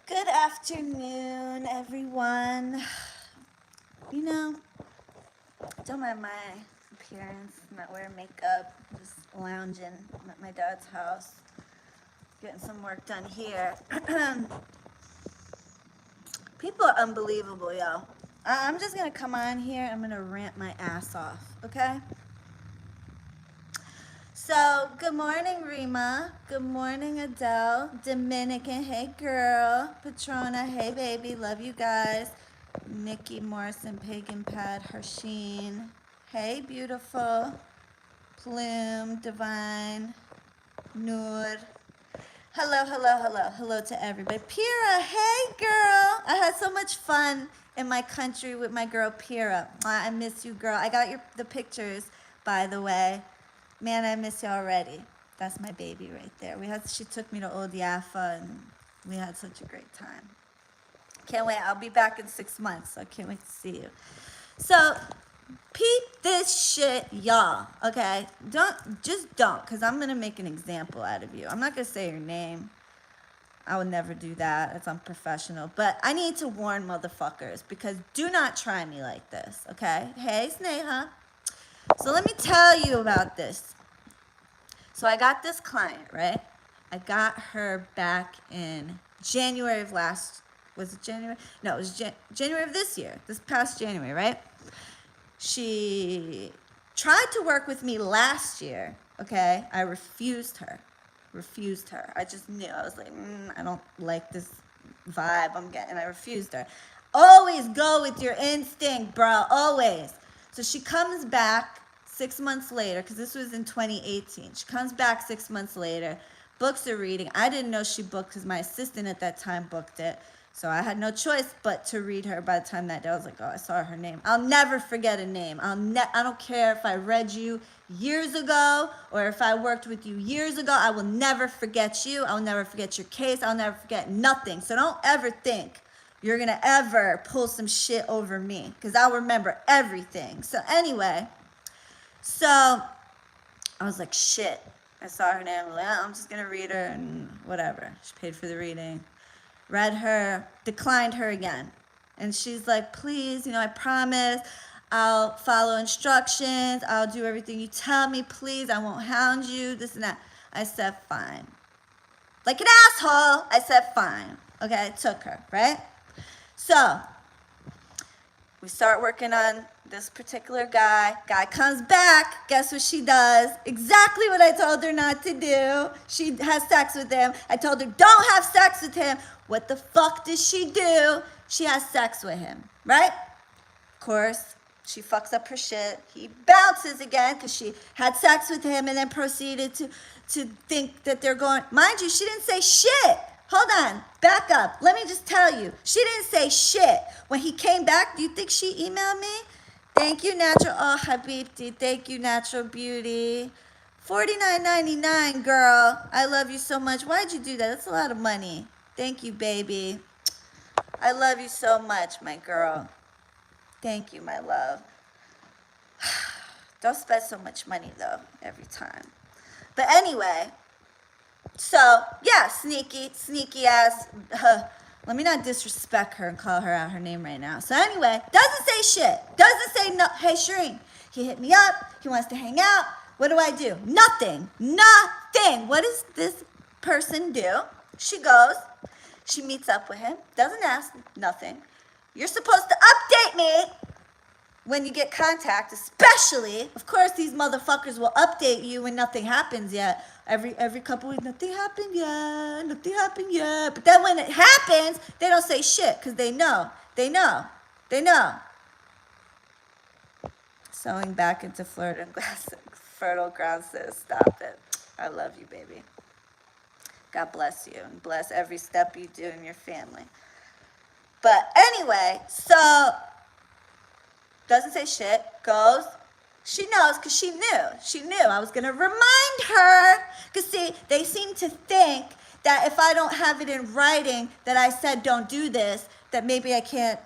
Good afternoon, everyone. You know, don't mind my appearance. I'm not wearing makeup. I'm just lounging. I'm at my dad's house, getting some work done here. People are unbelievable, yo. I'm just gonna come on here. I'm gonna rant my ass off, okay? So, good morning, Rima. Good morning, Adele. Dominican, hey girl. Patrona, hey baby. Love you guys. Nikki Morrison, Pagan Pad, Hersheen. Hey, beautiful. Plume, Divine, Noor. Hello, hello, hello. Hello to everybody. Pira, hey girl. I had so much fun in my country with my girl Pira. I miss you, girl. I got the pictures, by the way. Man, I miss you already. That's my baby right there. She took me to Old Jaffa and we had such a great time. Can't wait. I'll be back in 6 months. So I can't wait to see you. So, peep this shit, y'all. Okay? Don't, because I'm going to make an example out of you. I'm not going to say your name. I would never do that. It's unprofessional. But I need to warn motherfuckers because do not try me like this. Okay? Hey, Sneha. So let me tell you about this. So I got this client, right? I got her back in January of was it January? No, it was January of this year, this past January, right? She tried to work with me last year, okay? I refused her. I just knew. I was like, I don't like this vibe I'm getting. I refused her. Always go with your instinct, bro, always. So she comes back 6 months later, because this was in 2018. She comes back 6 months later, books a reading. I didn't know she booked because my assistant at that time booked it. So I had no choice but to read her. By the time that day, I was like, oh, I saw her name. I'll never forget a name. I don't care if I read you years ago or if I worked with you years ago. I will never forget you. I'll never forget your case. I'll never forget nothing. So don't ever think you're going to ever pull some shit over me because I'll remember everything. So anyway, so I was like, shit. I saw her name. I'm like, oh, I'm just going to read her and whatever. She paid for the reading. Read her, declined her again. And she's like, please, I promise I'll follow instructions. I'll do everything you tell me. Please, I won't hound you, this and that. I said, fine. Like an asshole, I said, fine. Okay, I took her, right? So we start working on this particular guy. Guy comes back. Guess what she does? Exactly what I told her not to do. She has sex with him. I told her, don't have sex with him. What the fuck does she do? She has sex with him, right? Of course, she fucks up her shit. He bounces again because she had sex with him and then proceeded to think that they're going. Mind you, she didn't say shit. Hold on, back up. Let me just tell you. She didn't say shit. When he came back, do you think she emailed me? Thank you, Natural. Oh, Habibti. Thank you, Natural Beauty. $49.99, girl. I love you so much. Why'd you do that? That's a lot of money. Thank you, baby. I love you so much, my girl. Thank you, my love. Don't spend so much money, though, every time. But anyway, so, yeah, sneaky ass. Let me not disrespect her and call her out her name right now. So anyway, doesn't say shit. Doesn't say no. Hey, Shireen, he hit me up. He wants to hang out. What do I do? Nothing. Nothing. What does this person do? She goes. She meets up with him. Doesn't ask. Nothing. You're supposed to update me when you get contact, especially, of course, these motherfuckers will update you when nothing happens yet. Every couple weeks, nothing happened yet. But then when it happens, they don't say shit because they know. Sewing back into fertile ground says, stop it. I love you, baby. God bless you and bless every step you do in your family. But anyway, so doesn't say shit, goes. She knows because she knew. She knew I was going to remind her. Because, see, they seem to think that if I don't have it in writing that I said don't do this, that maybe I can't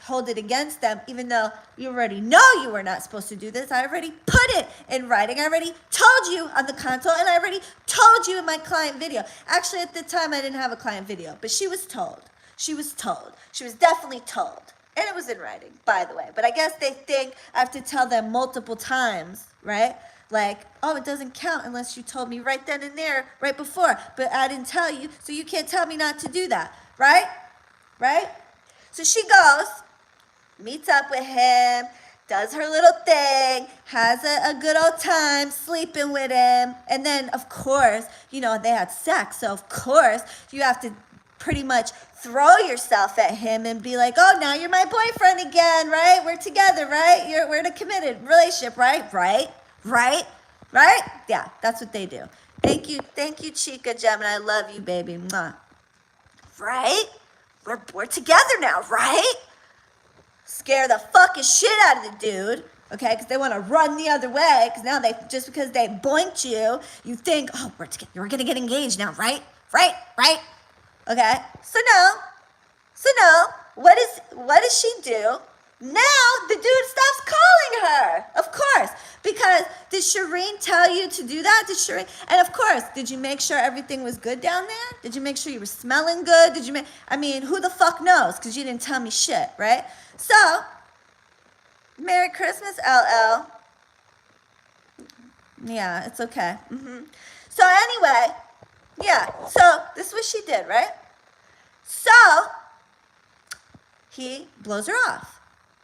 hold it against them, even though you already know you were not supposed to do this. I already put it in writing. I already told you on the console, and I already told you in my client video. Actually, at the time, I didn't have a client video, but she was told. She was told. She was definitely told. And it was in writing, by the way. But I guess they think I have to tell them multiple times, right? Like, oh, it doesn't count unless you told me right then and there, right before. But I didn't tell you, so you can't tell me not to do that, right? Right? So she goes, meets up with him, does her little thing, has a good old time sleeping with him. And then, of course, you know, they had sex. So, of course, you have to pretty much throw yourself at him and be like, oh, now you're my boyfriend again, right? We're together, right? We're in a committed relationship, right? Right? Yeah, that's what they do. Thank you, Chica Gemini. I love you, baby. Mwah. Right? We're together now, right? Scare the fucking shit out of the dude, okay? Because they want to run the other way. Because now just because they boinked you, you think, oh, we're gonna get engaged now, right? Right? Okay. So no. What does she do? Now the dude stops calling her. Of course, because did Shireen tell you to do that? And of course, did you make sure everything was good down there? Did you make sure you were smelling good? Who the fuck knows? Because you didn't tell me shit, right? So, Merry Christmas, LL. Yeah, it's okay. So anyway, yeah. So this is what she did, right? So he blows her off.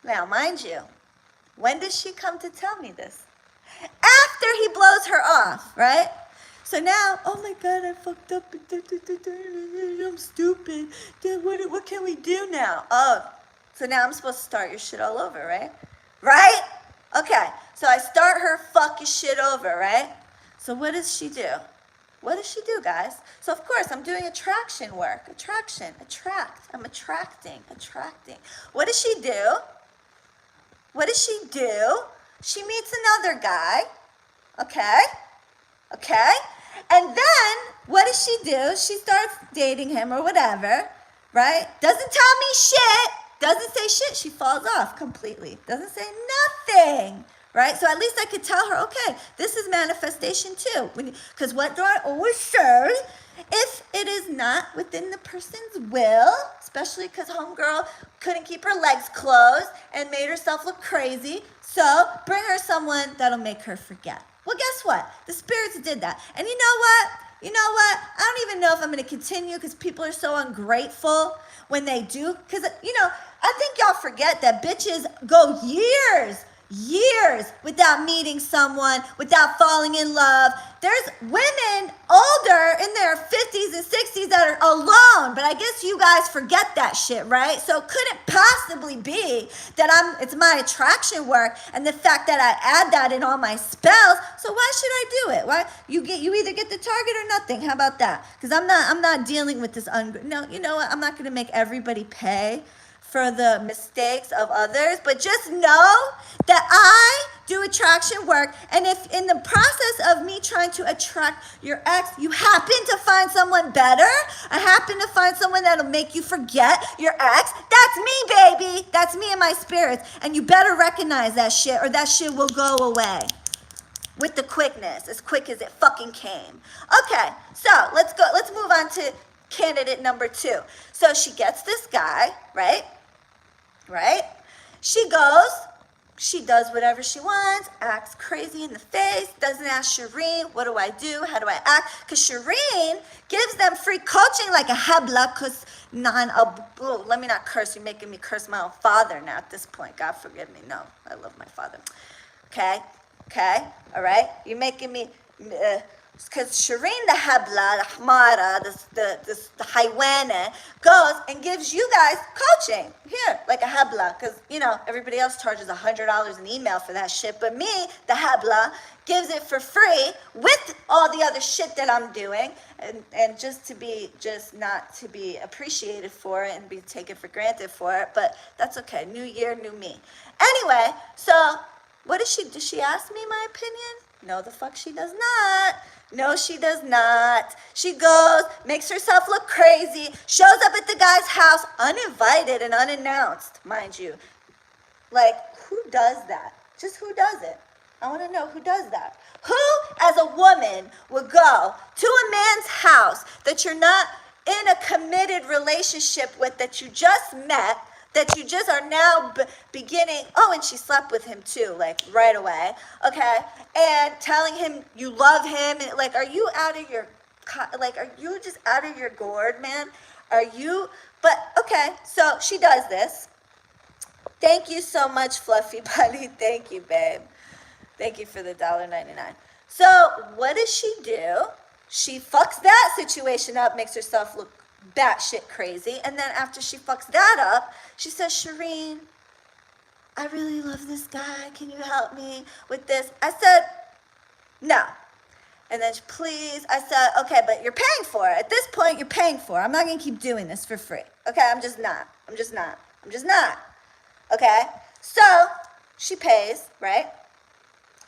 Now, mind you, when does she come to tell me this? After he blows her off, right? So now, oh my God, I fucked up. I'm stupid. What can we do now? Oh, so now I'm supposed to start your shit all over, right? Right? Okay, so I start her fucking shit over, right? So what does she do? What does she do, guys? So, of course, I'm doing attraction work. Attract. I'm attracting. What does she do? She meets another guy, okay? And then, what does she do? She starts dating him or whatever, right? Doesn't tell me shit. Doesn't say shit. She falls off completely. Doesn't say nothing, right? So at least I could tell her, okay, this is manifestation too. Because what do I always say? If it is not within the person's will, especially because homegirl couldn't keep her legs closed and made herself look crazy, so bring her someone that'll make her forget. Well, guess what? The spirits did that. And you know what? I don't even know if I'm going to continue because people are so ungrateful when they do. Because, I think y'all forget that bitches go years without meeting someone, without falling in love. There's women older in their 50s and 60s that are alone, but I guess you guys forget that shit, right? So it couldn't possibly be that it's my attraction work and the fact that I add that in all my spells. So why should I do it? Why you either get the target or nothing. How about that? Because I'm not dealing with this no, you know what? I'm not going to make everybody pay for the mistakes of others, but just know that I do attraction work, and if in the process of me trying to attract your ex, you happen to find someone better, I happen to find someone that'll make you forget your ex, that's me, baby. That's me and my spirits, and you better recognize that shit, or that shit will go away with the quickness, as quick as it fucking came. Okay, so let's move on to candidate number 2. So she gets this guy, right? She goes, she does whatever she wants, acts crazy in the face, doesn't ask Shireen, what do I do? How do I act? Because Shireen gives them free coaching like a hebla, because let me not curse. You're making me curse my own father now at this point. God forgive me. No, I love my father. Okay, all right? You're making me... because Shireen the Habla, the Hamara, the Haiwana, goes and gives you guys coaching. Here, like a Habla, because, everybody else charges $100 an email for that shit, but me, the Habla, gives it for free with all the other shit that I'm doing, and just not to be appreciated for it and be taken for granted for it, but that's okay. New year, new me. Anyway, so what does she ask me my opinion? No, the fuck she does not. No, she does not. She goes, makes herself look crazy, shows up at the guy's house, uninvited and unannounced, mind you. Like, who does that? Just who does it? I want to know who does that. Who, as a woman, would go to a man's house that you're not in a committed relationship with that you just met, that you just are now beginning. Oh, and she slept with him too, like right away. Okay, and telling him you love him, and like, are you out of your, like, are you just out of your gourd, man? Are you? But okay, so she does this. Thank you so much, Fluffy Buddy. Thank you, babe. Thank you for the $1.99. So what does she do? She fucks that situation up, makes herself look batshit crazy, and then after she fucks that up, she says, Shireen, I really love this guy. Can you help me with this? I said, no. And then please, I said, okay, but you're paying for it. At this point, you're paying for it. I'm not going to keep doing this for free. Okay, I'm just not. Okay, so she pays, right?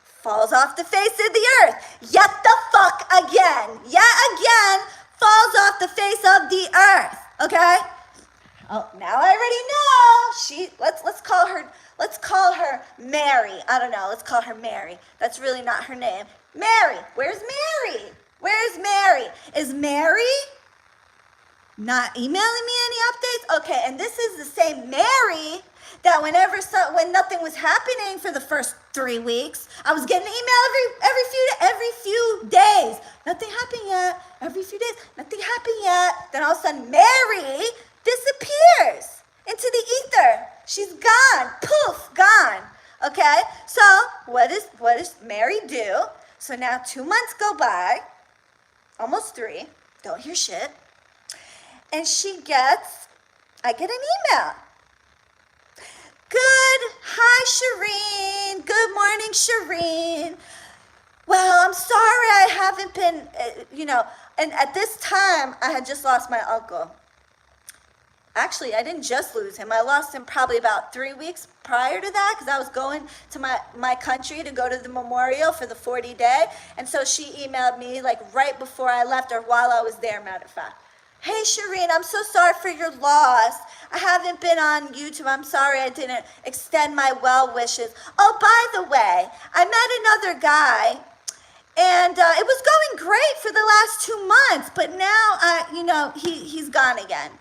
Falls off the face of the earth. Yet the fuck again. Yet again, falls off the face of the earth. Okay? Oh, now I already know. Let's call her Mary. I don't know. Let's call her Mary. That's really not her name. Mary. Where's Mary? Where's Mary? Is Mary not emailing me any updates? Okay, and this is the same Mary that when nothing was happening for the first 3 weeks, I was getting an email every few days. Nothing happened yet. Every few days, nothing happened yet. Then all of a sudden, Mary disappears into the ether. She's gone. Poof, gone. Okay? So what does Mary do? So now 2 months go by, almost 3. Don't hear shit. And I get an email. Hi, Shireen. Good morning, Shireen. Well, I'm sorry I haven't been, and at this time, I had just lost my uncle. Actually, I didn't just lose him. I lost him probably about 3 weeks prior to that because I was going to my country to go to the memorial for the 40-day. And so she emailed me like right before I left or while I was there, matter of fact. Hey, Shireen, I'm so sorry for your loss. I haven't been on YouTube. I'm sorry I didn't extend my well wishes. Oh, by the way, I met another guy, and it was going great for the last 2 months, but now, he's gone again.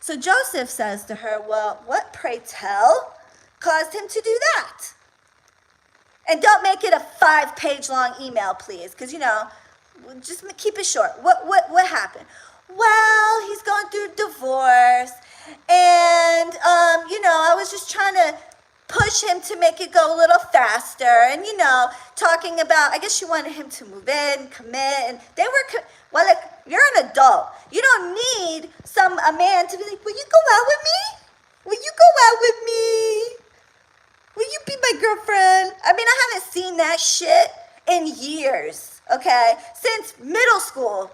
So Joseph says to her, well, what, pray tell, caused him to do that? And don't make it a 5-page long email, please, because, just keep it short. What happened? Well, he's going through divorce, and, I was just trying to push him to make it go a little faster, and, talking about, I guess she wanted him to move in, commit, and they were, you're an adult. You don't need a man to be like, will you go out with me? Will you go out with me? Will you be my girlfriend? I mean, I haven't seen that shit in years, okay? Since middle school,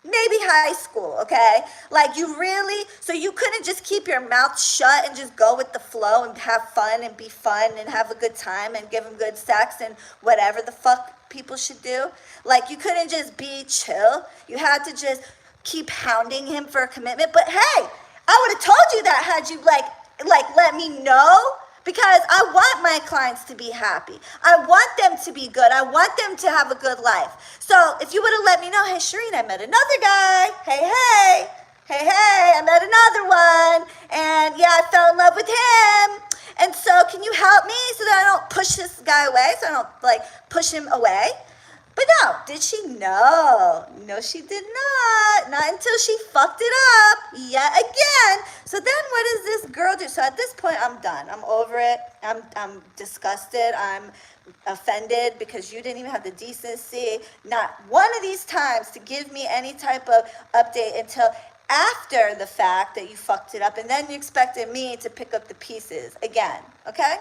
maybe high school, okay? Like, so you couldn't just keep your mouth shut and just go with the flow and have fun and be fun and have a good time and give him good sex and whatever the fuck people should do? Like, you couldn't just be chill. You had to just keep hounding him for a commitment. But hey, I would have told you that had you let me know, because I want my clients to be happy. I want them to be good. I want them to have a good life. So if you would have let me know, hey, Shireen, I met another guy. Hey, I met another one. And yeah, I fell in love with him. And so can you help me so that I don't push this guy away, so I don't push him away? But no, did she? No, she did not. Not until she fucked it up yet again. So then what does this girl do? So at this point, I'm done. I'm over it. I'm disgusted. I'm offended because you didn't even have the decency, not one of these times, to give me any type of update until after the fact that you fucked it up. And then you expected me to pick up the pieces again, okay?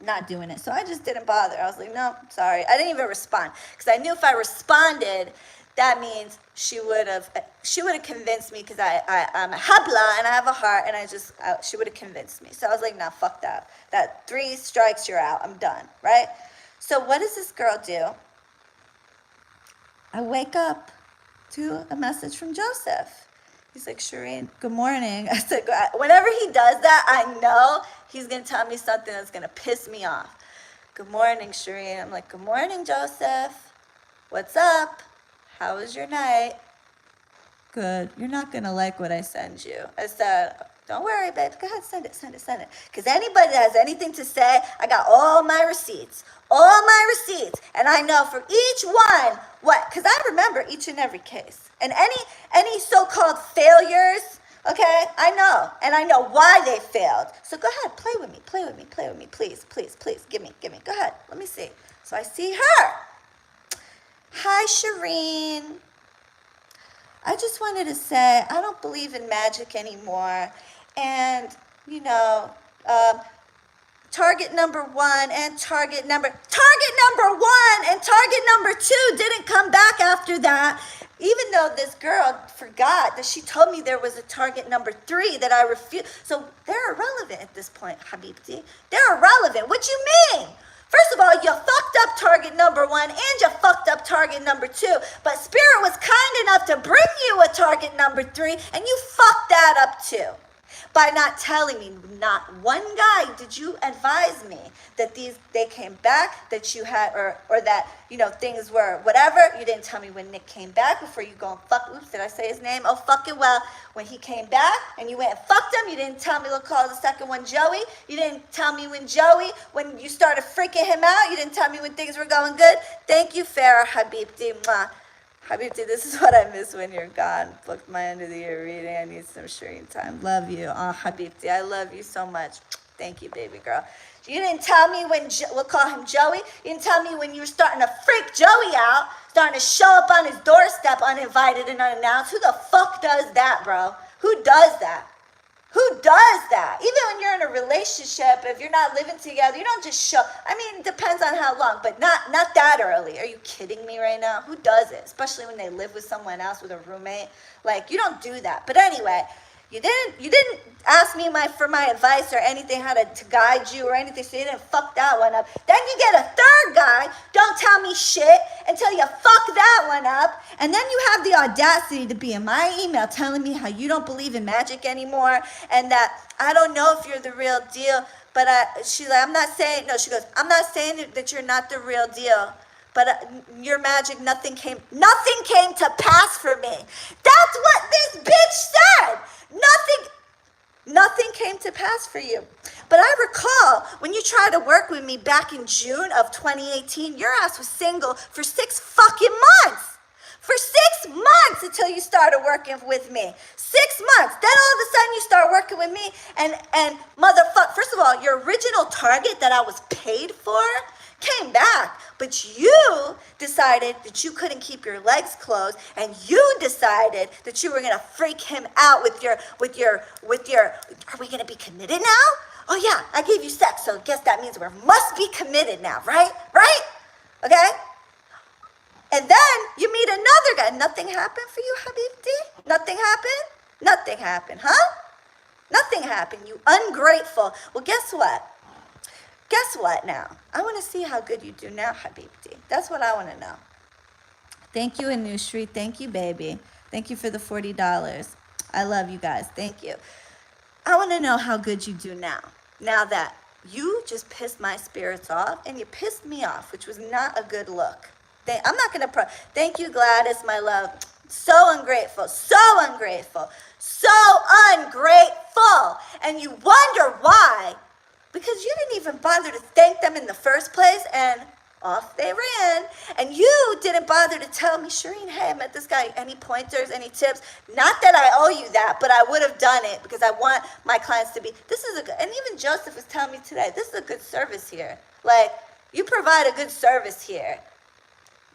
Not doing it. So I just didn't bother. I was like, no, sorry. I didn't even respond because I knew if I responded, that means she would have convinced me, because I'm a habla and I have a heart, and she would have convinced me. So I was like, no, fuck that. That 3 strikes, you're out. I'm done, right? So what does this girl do? I wake up to a message from Joseph. He's like, Shireen, good morning. I said, whenever he does that, I know he's going to tell me something that's going to piss me off. Good morning, Shireen. I'm like, good morning, Joseph. What's up? how was your night? Good. You're not going to like what I send you. I said, don't worry, babe. Go ahead, send it. Because anybody that has anything to say, I got all my receipts. And I know for each one what, because I remember each and every case. And any so-called failures, okay, I know. And I know why they failed. So go ahead, play with me. Please. Give me. Go ahead. Let me see. So I see her. Hi, Shireen. I just wanted to say I don't believe in magic anymore. And, target number one and target number one and target number two didn't come back after that. Even though this girl forgot that she told me there was a target number three that I refused. So they're irrelevant at this point, Habibti. They're irrelevant. What you mean? First of all, you fucked up target number one and you fucked up target number two. But Spirit was kind enough to bring you a target number three and you fucked that up too. By not telling me, not one guy did you advise me that they came back, that you had, or that, things were whatever. You didn't tell me when Nick came back before you go and fuck, oops, did I say his name? Oh, fucking well. When he came back and you went and fucked him, you didn't tell me, we'll call the second one Joey. You didn't tell me when you started freaking him out. You didn't tell me when things were going good. Thank you, Farah Habibti. Mwah. Habibti, this is what I miss when you're gone. Booked my end of the year reading. I need some Shireen time. Love you. Oh, Habibti, I love you so much. Thank you, baby girl. You didn't tell me when, we'll call him Joey. You didn't tell me when you were starting to freak Joey out, starting to show up on his doorstep uninvited and unannounced. Who the fuck does that, bro? Who does that? Even when you're in a relationship, if you're not living together, you don't just show. I mean, it depends on how long, but not that early. Are you kidding me right now? Who does it? Especially when they live with someone else, with a roommate. Like, you don't do that. But anyway, you didn't ask me for my advice or anything, how to guide you or anything, so you didn't fuck that one up. Then you get a third guy, don't tell me shit until you fuck that one up, and then you have the audacity to be in my email telling me how you don't believe in magic anymore, and that I don't know if you're the real deal, but she's like, she goes, I'm not saying that you're not the real deal, but your magic, nothing came to pass for me. That's what this bitch said. Nothing came to pass for you. But I recall when you tried to work with me back in June of 2018, your ass was single for 6 fucking months. For 6 months until you started working with me. 6 months. Then all of a sudden you start working with me and motherfucker, first of all, your original target that I was paid for came back, but you decided that you couldn't keep your legs closed, and you decided that you were gonna freak him out with your, are we gonna be committed now? Oh yeah, I gave you sex, so I guess that means we must be committed now, right? Okay? And then you meet another guy. Nothing happened for you, Habibti? Nothing happened, huh? Nothing happened, you ungrateful. Well, guess what? Now? I want to see how good you do now, Habibti. That's what I want to know. Thank you, Anushree. Thank you, baby. Thank you for the $40. I love you guys. Thank you. I want to know how good you do now. Now that you just pissed my spirits off, and you pissed me off, which was not a good look. I'm not going to... Thank you, Gladys, my love. So ungrateful. And you wonder why. Because you didn't even bother to thank them in the first place, and off they ran. And you didn't bother to tell me, Shireen, hey, I met this guy. Any pointers, any tips? Not that I owe you that, but I would have done it because I want my clients to be, and even Joseph was telling me today, this is a good service here. Like, you provide a good service here.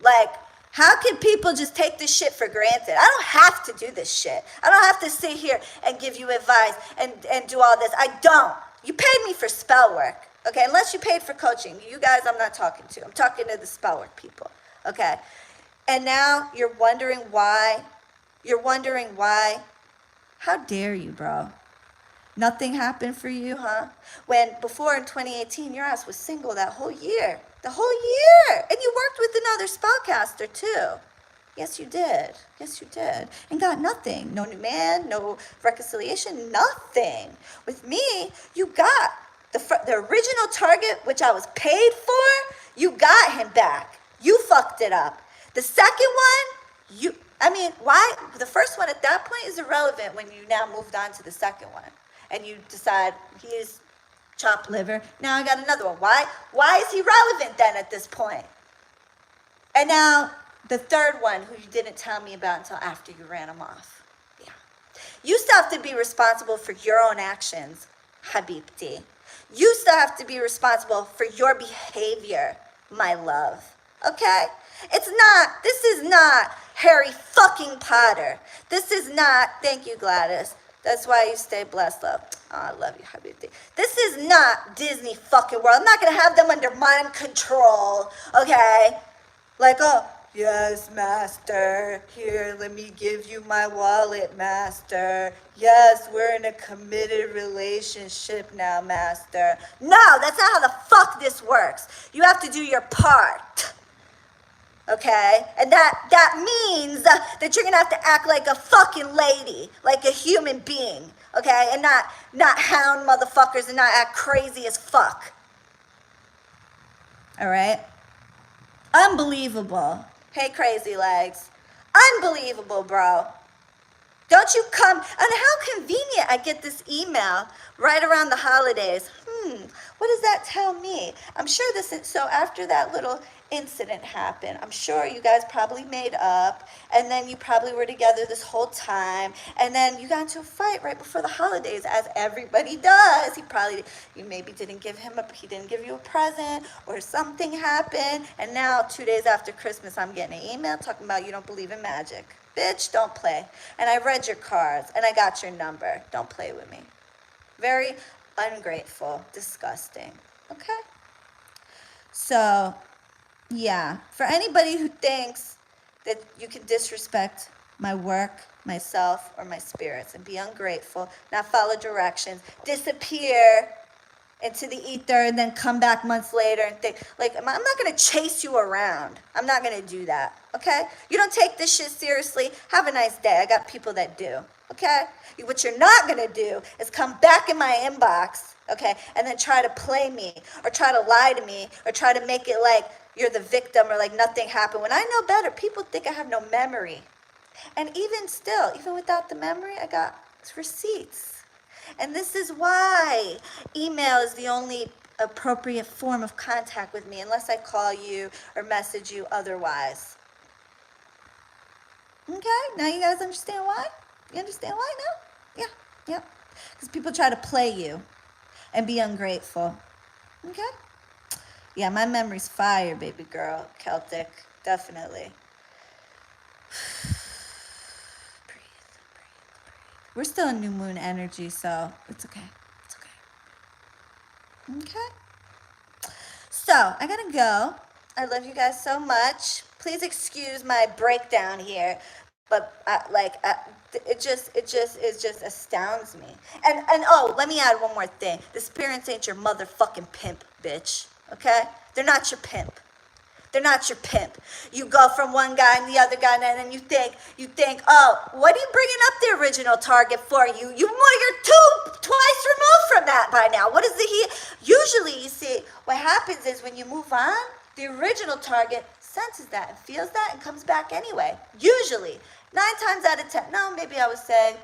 Like, how can people just take this shit for granted? I don't have to do this shit. I don't have to sit here and give you advice and do all this. I don't. You paid me for spell work, okay? Unless you paid for coaching. You guys I'm not talking to. I'm talking to the spell work people, okay? And now you're wondering why. How dare you, bro? Nothing happened for you, huh? When before in 2018, your ass was single that whole year. The whole year. And you worked with another spellcaster, too. Yes, you did. And got nothing. No new man, no reconciliation, nothing. With me, you got the original target, which I was paid for, you got him back. You fucked it up. The second one, I mean, why? The first one at that point is irrelevant when you now moved on to the second one. And you decide he's chopped liver. Now I got another one. Why is he relevant then at this point? And now the third one, who you didn't tell me about until after you ran him off. Yeah. You still have to be responsible for your own actions, Habibti. You still have to be responsible for your behavior, my love. Okay? This is not Harry fucking Potter. This is not, thank you, Gladys. That's why you stay blessed, love. Oh, I love you, Habibti. This is not Disney fucking World. I'm not gonna have them under mind control, okay? Like, oh, yes, master. Here, let me give you my wallet, master. Yes, we're in a committed relationship now, master. No, that's not how the fuck this works. You have to do your part. Okay? And that means that you're gonna have to act like a fucking lady, like a human being, okay? And not hound motherfuckers and not act crazy as fuck. All right? Unbelievable. Hey, crazy legs. Unbelievable, bro. Don't you come, and how convenient I get this email right around the holidays. What does that tell me? I'm sure so after that little incident happened, I'm sure you guys probably made up, and then you probably were together this whole time, and then you got into a fight right before the holidays, as everybody does. You maybe didn't give he didn't give you a present, or something happened, and now 2 days after Christmas, I'm getting an email talking about you don't believe in magic. Bitch, don't play. And I read your cards, and I got your number. Don't play with me. Very ungrateful, disgusting, okay? So, yeah, for anybody who thinks that you can disrespect my work, myself, or my spirits and be ungrateful, not follow directions, disappear into the ether, and then come back months later and think, like, I'm not gonna chase you around. I'm not gonna do that, okay? You don't take this shit seriously, have a nice day. I got people that do, okay? What you're not gonna do is come back in my inbox, okay, and then try to play me, or try to lie to me, or try to make it like you're the victim, or like nothing happened. When I know better, people think I have no memory. And even still, even without the memory, I got receipts. And this is why email is the only appropriate form of contact with me, unless I call you or message you otherwise. Okay, now you guys understand why? You understand why now? Yeah. Because people try to play you and be ungrateful. Okay? Yeah, my memory's fire, baby girl. Celtic, definitely. We're still in new moon energy, so it's okay. It's okay. Okay? So, I gotta go. I love you guys so much. Please excuse my breakdown here, but it just astounds me. And oh, let me add one more thing. The spirits ain't your motherfucking pimp, bitch. Okay? They're not your pimp. They're not your pimp. You go from one guy and the other guy, and then you think, oh, what are you bringing up the original target for? You're twice removed from that by now. What is usually, you see, what happens is when you move on, the original target senses that and feels that and comes back anyway. Usually. 9 times out of 10. No, maybe I would say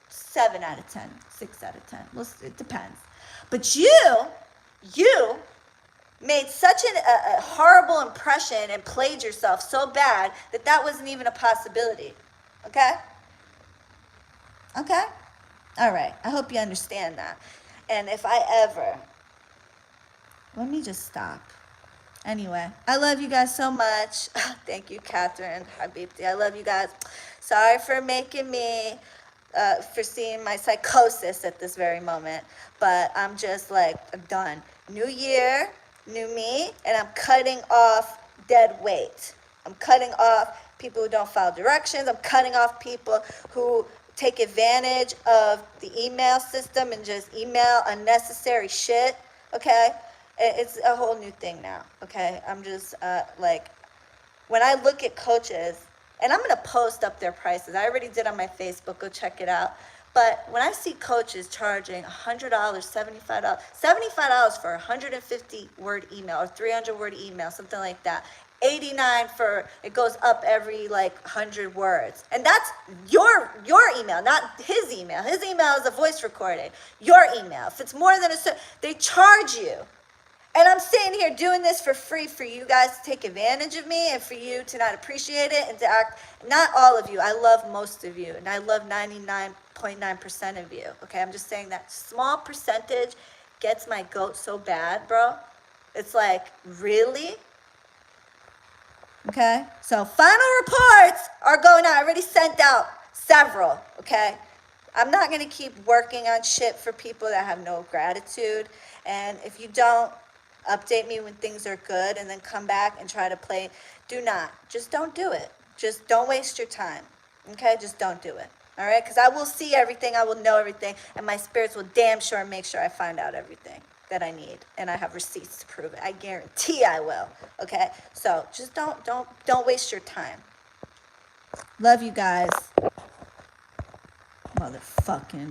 7 out of 10, 6 out of 10. Well, it depends. But you made such a horrible impression and played yourself so bad that wasn't even a possibility. Okay? Okay? All right. I hope you understand that. And if I ever... Let me just stop. Anyway, I love you guys so much. Thank you, Catherine. Habibti. I love you guys. Sorry for making me... for seeing my psychosis at this very moment. But I'm just like, I'm done. New year... New me, and I'm cutting off dead weight. I'm cutting off people who don't follow directions. I'm cutting off people who take advantage of the email system and just email unnecessary shit, okay? It's a whole new thing now, okay? I'm just when I look at coaches, and I'm gonna post up their prices. I already did on my Facebook, go check it out. But when I see coaches charging $100, $75 for a 150-word email or 300-word email, something like that, 89 for, it goes up every like 100 words. And that's your email, not his email. His email is a voice recording. Your email. If it's more than they charge you. And I'm sitting here doing this for free for you guys to take advantage of me and for you to not appreciate it and to act, not all of you. I love most of you, and I love 99.9% of you. Okay, I'm just saying that small percentage gets my goat so bad, bro. It's like, really? Okay, so final reports are going out. I already sent out several, okay? I'm not going to keep working on shit for people that have no gratitude. And if you don't update me when things are good and then come back and try to play, do not. Just don't do it. Just don't waste your time, okay? Just don't do it, all right? Because I will see everything. I will know everything. And my spirits will damn sure make sure I find out everything that I need, and I have receipts to prove it. I guarantee I will. Okay, so just don't waste your time. Love you guys, motherfucking